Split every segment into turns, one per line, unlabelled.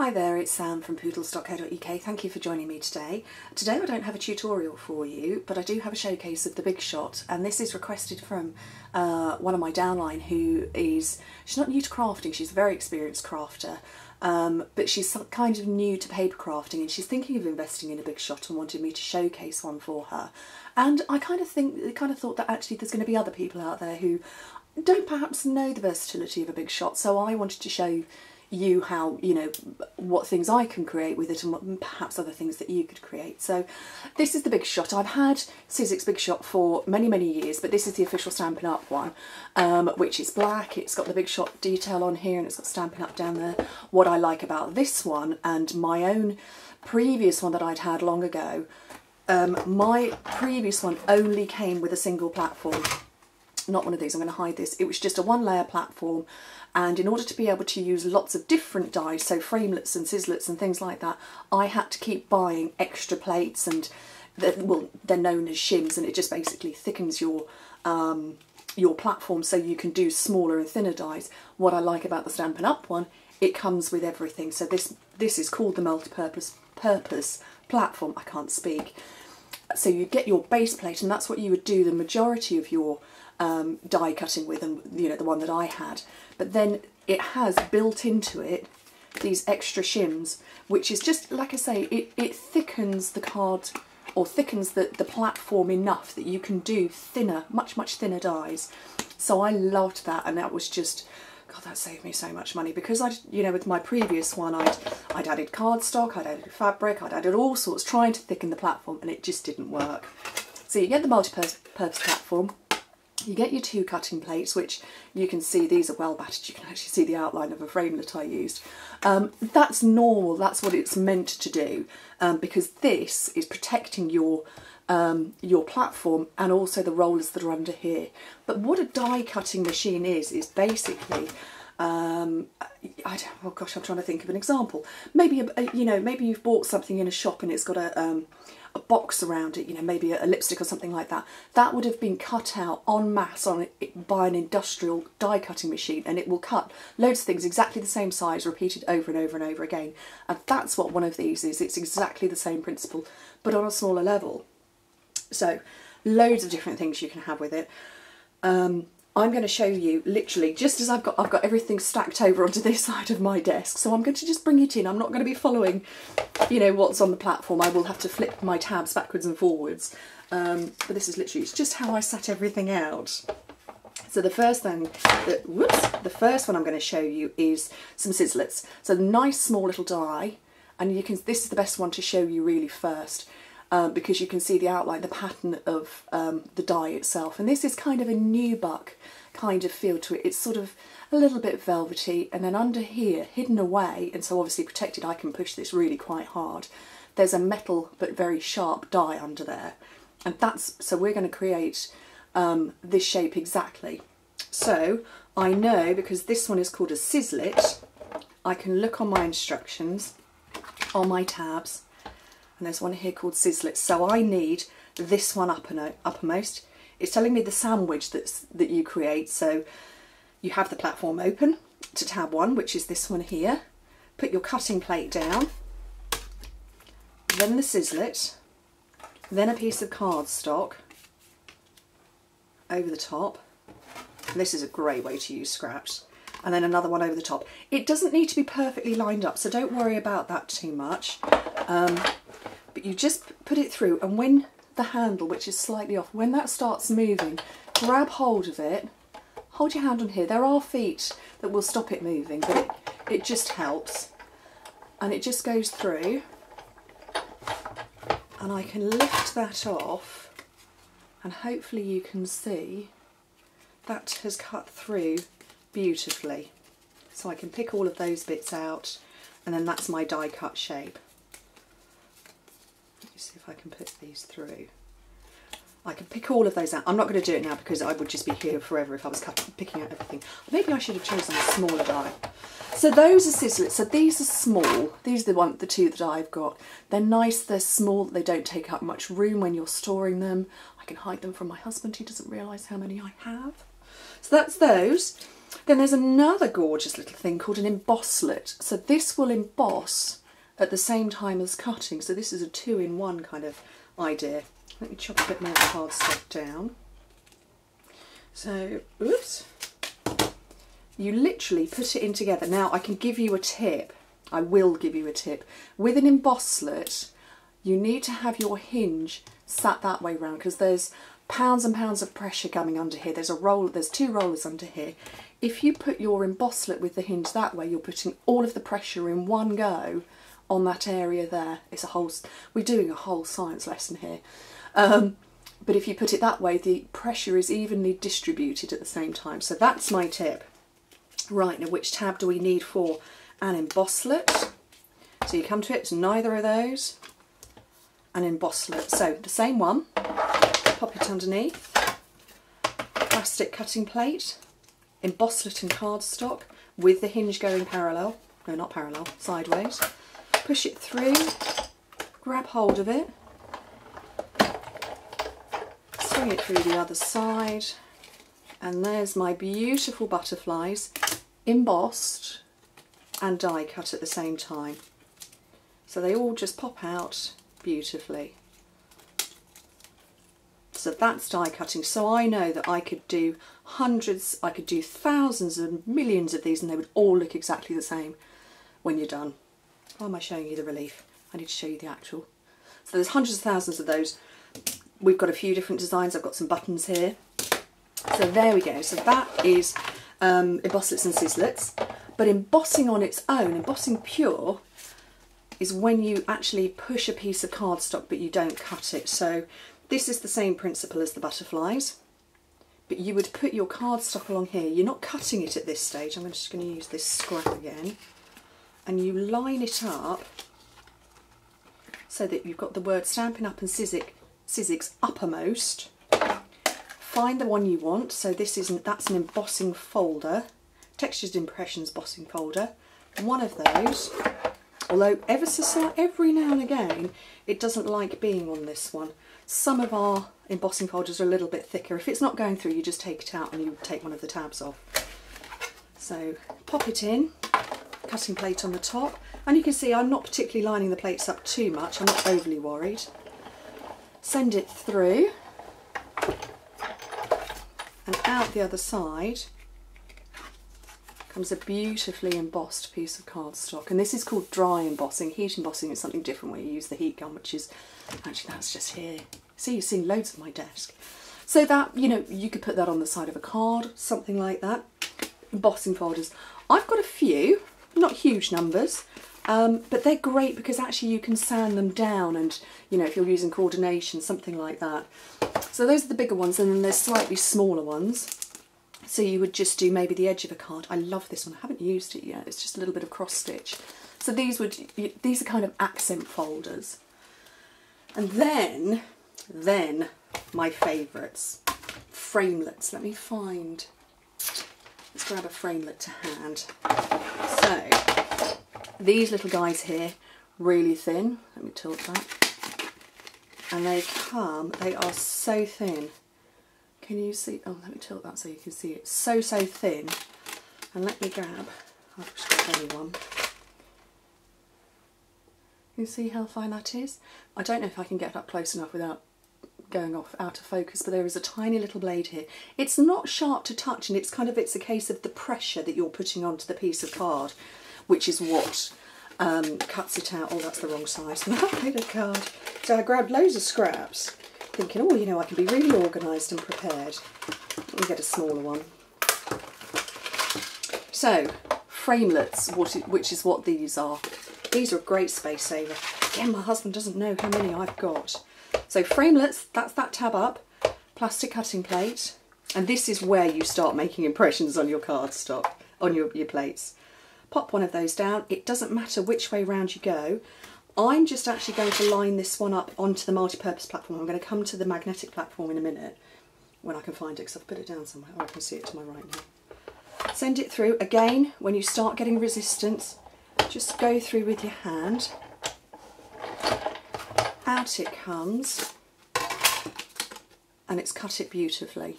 Hi there, it's Sam from pootles.co.uk. Thank you for joining me today. Today I don't have a tutorial for you, but I do have a showcase of the Big Shot, and this is requested from one of my downline she's not new to crafting, she's a very experienced crafter, but she's kind of new to paper crafting, and she's thinking of investing in a Big Shot and wanted me to showcase one for her. And I kind of thought that actually there's going to be other people out there who don't perhaps know the versatility of a Big Shot, so I wanted to show you how, what things I can create with it and what perhaps other things that you could create. So this is the Big Shot. I've had Sizzix Big Shot for many years, but this is the official Stampin' Up one, which is black. It's got the Big Shot detail on here and it's got Stampin' Up down there. What I like about this one and my own previous one that I'd had long ago, my previous one only came with a single platform. Not one of these, I'm going to hide this. It was just a one-layer platform, and in order to be able to use lots of different dies, so Framelits and Sizzlets and things like that, I had to keep buying extra plates, and they're known as Shims, and it just basically thickens your platform so you can do smaller and thinner dies. What I like about the Stampin' Up one, it comes with everything. So this is called the multi-purpose platform. I can't speak. So you get your base plate, and that's what you would do the majority of your die cutting with, and the one that I had. But then it has built into it these extra shims, which is just, like I say, it thickens the card, or thickens the platform enough that you can do thinner, much thinner dies. So I loved that, and that was just, God, that saved me so much money, because with my previous one, I'd added cardstock, I'd added fabric, I'd added all sorts, trying to thicken the platform, and it just didn't work. So you get the multi-purpose platform. You get your two cutting plates, which you can see, these are well battered. You can actually see the outline of a framelit I used. That's normal, that's what it's meant to do, because this is protecting your platform and also the rollers that are under here. But what a die cutting machine is basically, oh gosh, I'm trying to think of an example. Maybe maybe you've bought something in a shop and it's got a box around it, maybe a lipstick or something like that. That would have been cut out en masse by an industrial die cutting machine, and it will cut loads of things exactly the same size, repeated over and over and over again. And that's what one of these is. It's exactly the same principle, but on a smaller level. So loads of different things you can have with it. I'm going to show you literally just as I've got everything stacked over onto this side of my desk. So I'm going to just bring it in. I'm not going to be following, what's on the platform. I will have to flip my tabs backwards and forwards. But this is literally, it's just how I sat everything out. So the first one I'm going to show you is some Sizzlets. So nice small little die, and this is the best one to show you really first. Because you can see the outline, the pattern of the die itself. And this is kind of a nubuck kind of feel to it. It's sort of a little bit velvety, and then under here, hidden away, and so obviously protected, I can push this really quite hard. There's a metal but very sharp die under there. And so we're going to create this shape exactly. So I know, because this one is called a Sizzlet, I can look on my instructions, on my tabs, and there's one here called Sizzlet. So I need this one uppermost. It's telling me the sandwich that you create. So you have the platform open to tab 1, which is this one here. Put your cutting plate down, then the Sizzlet, then a piece of cardstock over the top. And this is a great way to use scraps. And then another one over the top. It doesn't need to be perfectly lined up, so don't worry about that too much. But you just put it through, and when the handle, which is slightly off, when that starts moving, grab hold of it, hold your hand on here. There are feet that will stop it moving, but it just helps. And it just goes through, and I can lift that off, and hopefully you can see that has cut through beautifully. So I can pick all of those bits out, and then that's my die cut shape. See if I can put these through. I can pick all of those out. I'm not going to do it now because I would just be here forever if I was picking out everything. Maybe I should have chosen a smaller die. So those are Sizzlets. So these are small. These are the two that I've got. They're nice, they're small, they don't take up much room when you're storing them. I can hide them from my husband, he doesn't realise how many I have. So that's those. Then there's another gorgeous little thing called an Embossed Slit. So this will emboss at the same time as cutting. So this is a 2-in-1 kind of idea. Let me chop a bit more of the cardstock down. So, oops. You literally put it in together. Now I can give you a tip. I will give you a tip. With an embossed slit, you need to have your hinge sat that way round because there's pounds and pounds of pressure coming under here. There's two rollers under here. If you put your embossed slit with the hinge that way, you're putting all of the pressure in one go on that area there. It's a whole, we're doing a whole science lesson here. But if you put it that way, the pressure is evenly distributed at the same time. So that's my tip. Right, now which tab do we need for an embossed slit? So you come to it, it's neither of those. An embossed slit. So the same one, pop it underneath, plastic cutting plate, embossed slit and cardstock with the hinge going parallel, no not parallel, sideways. Push it through, grab hold of it, swing it through the other side, and there's my beautiful butterflies, embossed and die cut at the same time. So they all just pop out beautifully. So that's die cutting. So I know that I could do hundreds, I could do thousands and millions of these and they would all look exactly the same when you're done. Why am I showing you the relief? I need to show you the actual. So there's hundreds of thousands of those. We've got a few different designs. I've got some buttons here. So there we go. So that is embossed slits and sizzlets. But embossing on its own, embossing pure, is when you actually push a piece of cardstock but you don't cut it. So this is the same principle as the butterflies, but you would put your cardstock along here. You're not cutting it at this stage. I'm just going to use this scrap again. And you line it up so that you've got the word Stampin' Up and Sizzix uppermost. Find the one you want. So that's an embossing folder, Textured Impressions embossing folder. One of those, although ever so slightly, every now and again, it doesn't like being on this one. Some of our embossing folders are a little bit thicker. If it's not going through, you just take it out and you take one of the tabs off. So pop it in, cutting plate on the top, and you can see I'm not particularly lining the plates up too much. I'm not overly worried. Send it through and out the other side comes a beautifully embossed piece of cardstock, and this is called dry embossing. Heat embossing is something different where you use the heat gun, which is actually, that's just here. See, you're seeing loads of my desk. So that, you know, you could put that on the side of a card, something like that. Embossing folders. I've got a few, not huge numbers, but they're great because actually you can sand them down, and you know, if you're using coordination, something like that. So those are the bigger ones, and then there's slightly smaller ones. So you would just do maybe the edge of a card. I love this one. I haven't used it yet. It's just a little bit of cross stitch. So these are kind of accent folders. And then my favourites, framelits. Let me find. Let's grab a framelit to hand. So these little guys here, really thin. Let me tilt that. And they are so thin. Can you see? Oh, let me tilt that so you can see it. So thin. And let me grab, I've just got only one. You see how fine that is? I don't know if I can get it up close enough without going off out of focus, but there is a tiny little blade here. It's not sharp to touch, and it's a case of the pressure that you're putting onto the piece of card, which is what cuts it out. Oh, that's the wrong size. That made a card. So I grabbed loads of scraps, thinking, oh, you know, I can be really organised and prepared. Let me get a smaller one. So, framelits, which is what these are. These are a great space saver. Again, my husband doesn't know how many I've got. So framelits, that's that tab up, plastic cutting plate, and this is where you start making impressions on your cardstock, on your plates. Pop one of those down. It doesn't matter which way round you go. I'm just actually going to line this one up onto the multi-purpose platform. I'm going to come to the magnetic platform in a minute when I can find it, because I've put it down somewhere. Oh, I can see it to my right now. Send it through. Again, when you start getting resistance, just go through with your hand. Out it comes, and it's cut it beautifully,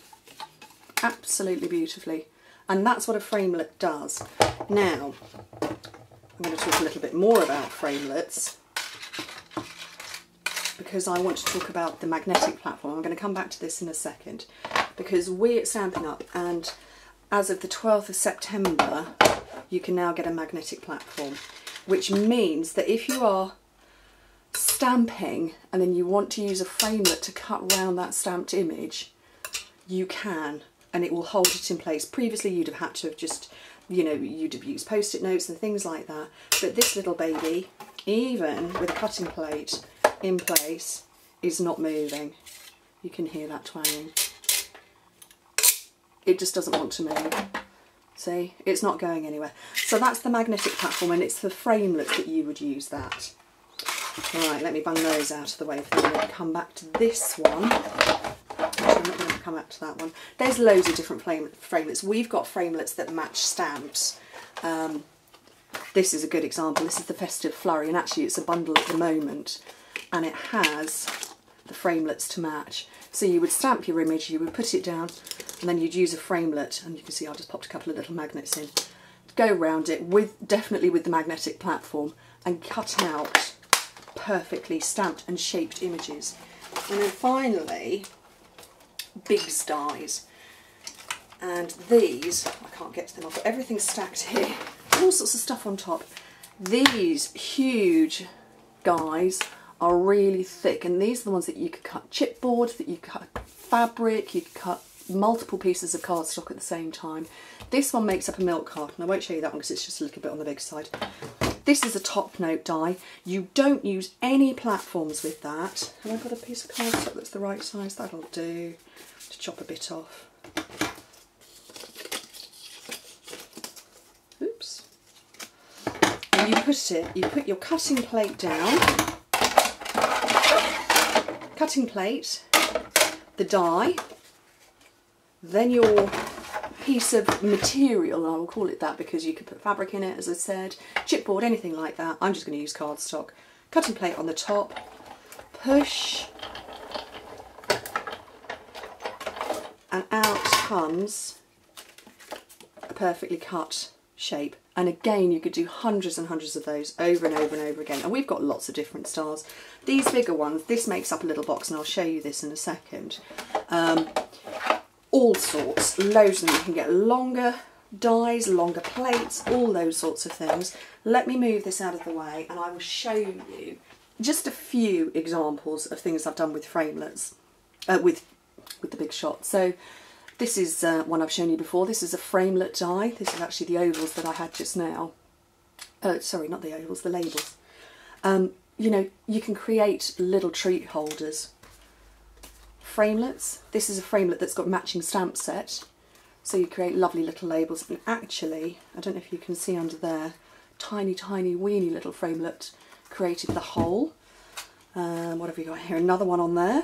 absolutely beautifully. And that's what a framelit does. Now, I'm going to talk a little bit more about framelits because I want to talk about the magnetic platform. I'm going to come back to this in a second because we're at Stampin' Up, and as of the 12th of September you can now get a magnetic platform, which means that if you are stamping and then you want to use a framelit to cut around that stamped image, you can, and it will hold it in place. Previously you'd have had to have just, you know, you'd have used post-it notes and things like that, but this little baby, even with a cutting plate in place, is not moving. You can hear that twanging. It just doesn't want to move. See, it's not going anywhere. So that's the magnetic platform, and it's for framelits that you would use that. Right, let me bung those out of the way for them and come back to this one. Actually, I'm not going to come back to that one. There's loads of different framelits. We've got framelits that match stamps. This is a good example. This is the Festive Flurry, and actually it's a bundle at the moment, and it has the framelits to match. So you would stamp your image, you would put it down, and then you'd use a framelit, and you can see I just popped a couple of little magnets in. Go around it, definitely with the magnetic platform, and cut out perfectly stamped and shaped images. And then finally, Big's dies. And these, I can't get to them, I've got everything stacked here, all sorts of stuff on top. These huge guys are really thick, and these are the ones that you could cut chipboard, that you cut fabric, you could cut multiple pieces of cardstock at the same time. This one makes up a milk carton. I won't show you that one because it's just a little bit on the big side. This is a top note die. You don't use any platforms with that. Have I got a piece of cardstock that's the right size? That'll do. To chop a bit off. Oops. And you put your cutting plate down. Cutting plate, the die, then your piece of material, I will call it that because you could put fabric in it, as I said, chipboard, anything like that. I'm just going to use cardstock. Cutting plate on the top, push, and out comes a perfectly cut shape. And again, you could do hundreds and hundreds of those over and over and over again. And we've got lots of different styles. These bigger ones, this makes up a little box, and I'll show you this in a second. All sorts, loads of them. You can get longer dies, longer plates, all those sorts of things. Let me move this out of the way, and I will show you just a few examples of things I've done with framelits, with the Big Shot. So this is one I've shown you before. This is a framelit die. This is actually the ovals that I had just now. Sorry, not the ovals, the labels. You know, you can create little treat holders. Framelits. This is a framelit that's got matching stamp set. So you create lovely little labels. And actually, I don't know if you can see under there, tiny, tiny, weeny little framelit created the whole. What have we got here? Another one on there.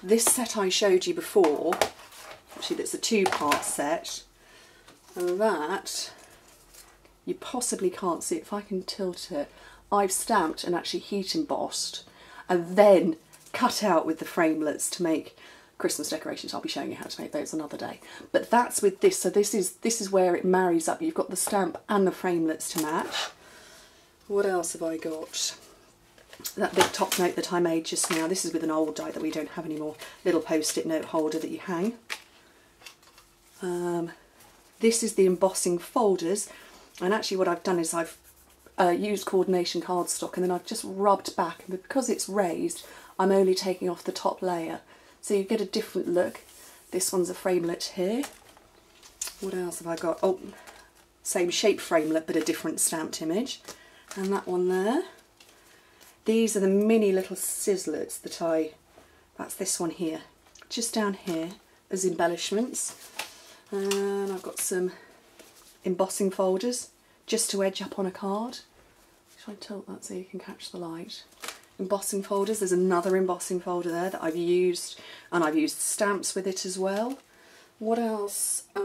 This set I showed you before, actually that's a two-part set, and that, you possibly can't see it. If I can tilt it, I've stamped and actually heat embossed and then cut out with the framelits to make Christmas decorations. I'll be showing you how to make those another day. But that's with this, so this is where it marries up. You've got the stamp and the framelits to match. What else have I got? That big top note that I made just now, this is with an old die that we don't have anymore, little post-it note holder that you hang. This is the embossing folders, and actually what I've done is I've used coordination cardstock, and then I've just rubbed back, and because it's raised I'm only taking off the top layer, so you get a different look. This one's a framelit here. What else have I got? Oh, same shape framelit but a different stamped image, and that one there. These are the mini little sizzlets that that's this one here, just down here as embellishments. And I've got some embossing folders just to edge up on a card. Should I tilt that so you can catch the light? Embossing folders, there's another embossing folder there that I've used, and I've used stamps with it as well. What else? Got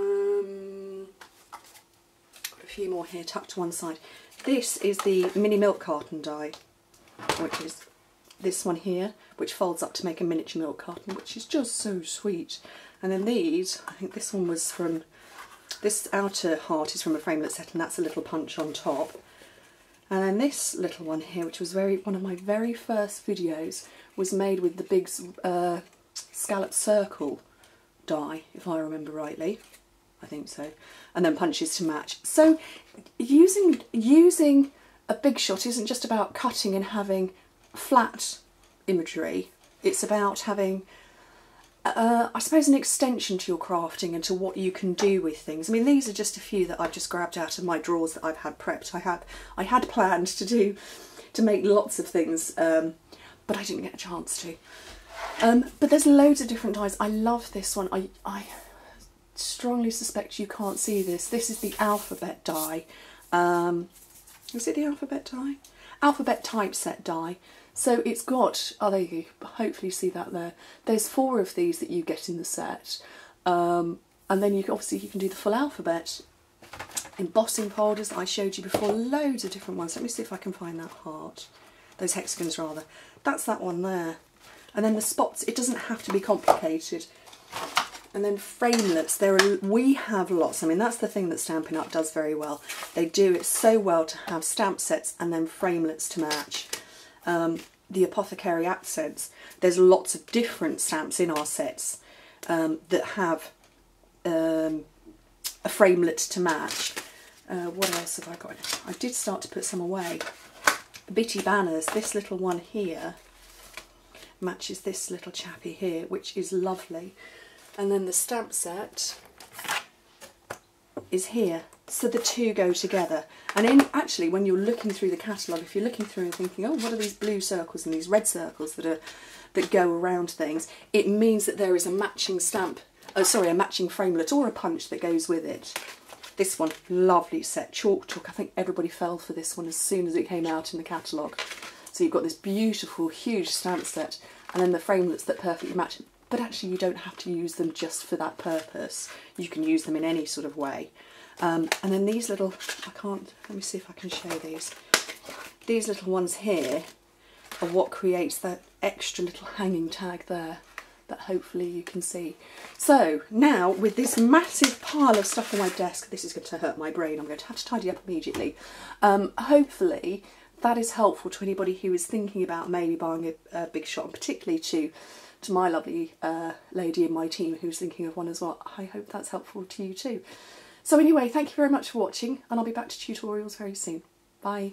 a few more here tucked to one side. This is the mini milk carton die, which is this one here, which folds up to make a miniature milk carton, which is just so sweet. And then these, I think this one was from, this outer heart is from a Framelit set, and that's a little punch on top. And then this little one here, which was one of my very first videos, was made with the big scallop circle die, if I remember rightly. I think so. And then punches to match. So using a big shot isn't just about cutting and having flat imagery. It's about having, I suppose, an extension to your crafting and to what you can do with things. I mean, these are just a few that I've just grabbed out of my drawers that I've had prepped. I had planned to make lots of things, but I didn't get a chance to. But there's loads of different dies. I love this one. I strongly suspect you can't see this. This is the alphabet die. Is it the alphabet die? Alphabet typeset die. So it's got, oh there you go, hopefully you see that there. There's 4 of these that you get in the set. And then you can do the full alphabet. Embossing folders that I showed you before, loads of different ones. Let me see if I can find that heart. Those hexagons rather. That's that one there. And then the spots, it doesn't have to be complicated. And then framelits, we have lots. I mean, that's the thing that Stampin' Up does very well. They do it so well to have stamp sets and then framelits to match. The Apothecary Accents, there's lots of different stamps in our sets that have a framelit to match. What else have I got? I did start to put some away. Bitty Banners, this little one here matches this little chappy here, which is lovely. And then the stamp set is here. So the two go together. And actually, when you're looking through the catalogue, if you're looking through and thinking, oh, what are these blue circles and these red circles that go around things, it means that there is a matching a matching framelit or a punch that goes with it. This one, lovely set, Chalk Talk. I think everybody fell for this one as soon as it came out in the catalogue. So you've got this beautiful, huge stamp set, and then the framelits that perfectly match it. But actually you don't have to use them just for that purpose. You can use them in any sort of way. And then these little, let me see if I can show these. These little ones here are what creates that extra little hanging tag there that hopefully you can see. So now with this massive pile of stuff on my desk, this is going to hurt my brain, I'm going to have to tidy up immediately. Hopefully that is helpful to anybody who is thinking about maybe buying a big shot, and particularly to my lovely lady in my team who's thinking of one as well. I hope that's helpful to you too. So anyway, thank you very much for watching, and I'll be back to tutorials very soon. Bye.